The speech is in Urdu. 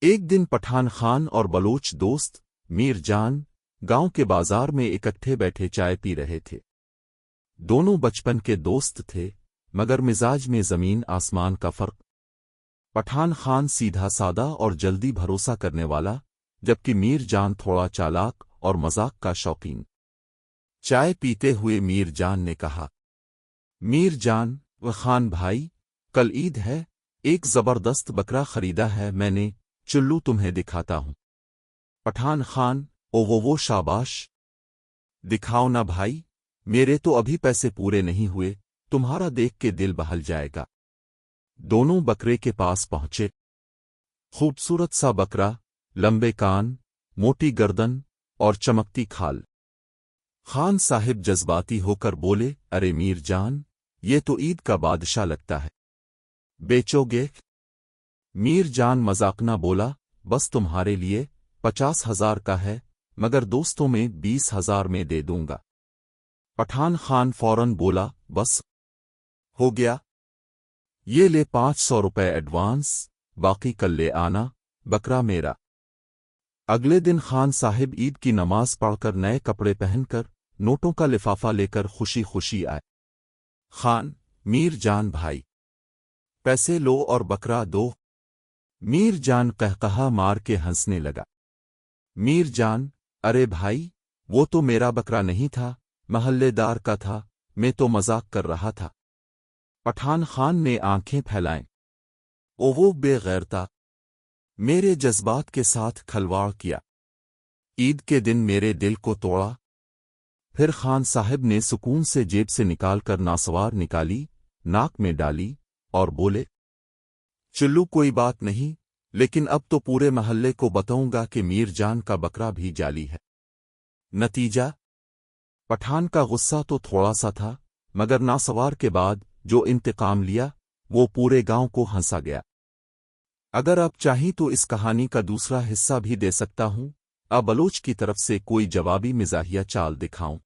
ایک دن پٹھان خان اور بلوچ دوست میر جان گاؤں کے بازار میں اکٹھے بیٹھے چائے پی رہے تھے۔ دونوں بچپن کے دوست تھے، مگر مزاج میں زمین آسمان کا فرق۔ پٹھان خان سیدھا سادہ اور جلدی بھروسہ کرنے والا، جبکہ میر جان تھوڑا چالاک اور مذاق کا شوقین۔ چائے پیتے ہوئے میر جان نے کہا، میر جان و خان بھائی، کل عید ہے، ایک زبردست بکرا خریدا ہے میں نے، چلو تمہیں دکھاتا ہوں۔ پٹھان خان، وہ شاباش، دکھاؤ نا بھائی، میرے تو ابھی پیسے پورے نہیں ہوئے، تمہارا دیکھ کے دل بہل جائے گا۔ دونوں بکرے کے پاس پہنچے۔ خوبصورت سا بکرا، لمبے کان، موٹی گردن اور چمکتی کھال۔ خان صاحب جذباتی ہو کر بولے، ارے میر جان، یہ تو عید کا بادشاہ لگتا ہے، بیچو گے؟ میر جان مذاقنا بولا، بس تمہارے لیے 50,000 کا ہے، مگر دوستوں میں 20,000 میں دے دوں گا۔ پٹھان خان فوراً بولا، بس ہو گیا، یہ لے 500 روپے ایڈوانس، باقی کل لے آنا، بکرا میرا۔ اگلے دن خان صاحب عید کی نماز پڑھ کر نئے کپڑے پہن کر نوٹوں کا لفافہ لے کر خوشی خوشی آئے۔ خان، میر جان بھائی، پیسے لو اور بکرا دو۔ میر جان قہقہا مار کے ہنسنے لگا۔ میر جان، ارے بھائی، وہ تو میرا بکرا نہیں تھا، محلے دار کا تھا، میں تو مذاق کر رہا تھا۔ پٹھان خان نے آنکھیں پھیلائیں۔ وہ بے غیرتا، میرے جذبات کے ساتھ کھلواڑ کیا، عید کے دن میرے دل کو توڑا۔ پھر خان صاحب نے سکون سے جیب سے نکال کر ناسوار نکالی، ناک میں ڈالی اور بولے، چلو کوئی بات نہیں، لیکن اب تو پورے محلے کو بتاؤں گا کہ میر جان کا بکرا بھی جعلی ہے۔ نتیجہ، پٹھان کا غصہ تو تھوڑا سا تھا، مگر ناسوار کے بعد جو انتقام لیا وہ پورے گاؤں کو ہنسا گیا۔ اگر آپ چاہیں تو اس کہانی کا دوسرا حصہ بھی دے سکتا ہوں، بلوچ کی طرف سے کوئی جوابی مزاحیہ چال دکھاؤں؟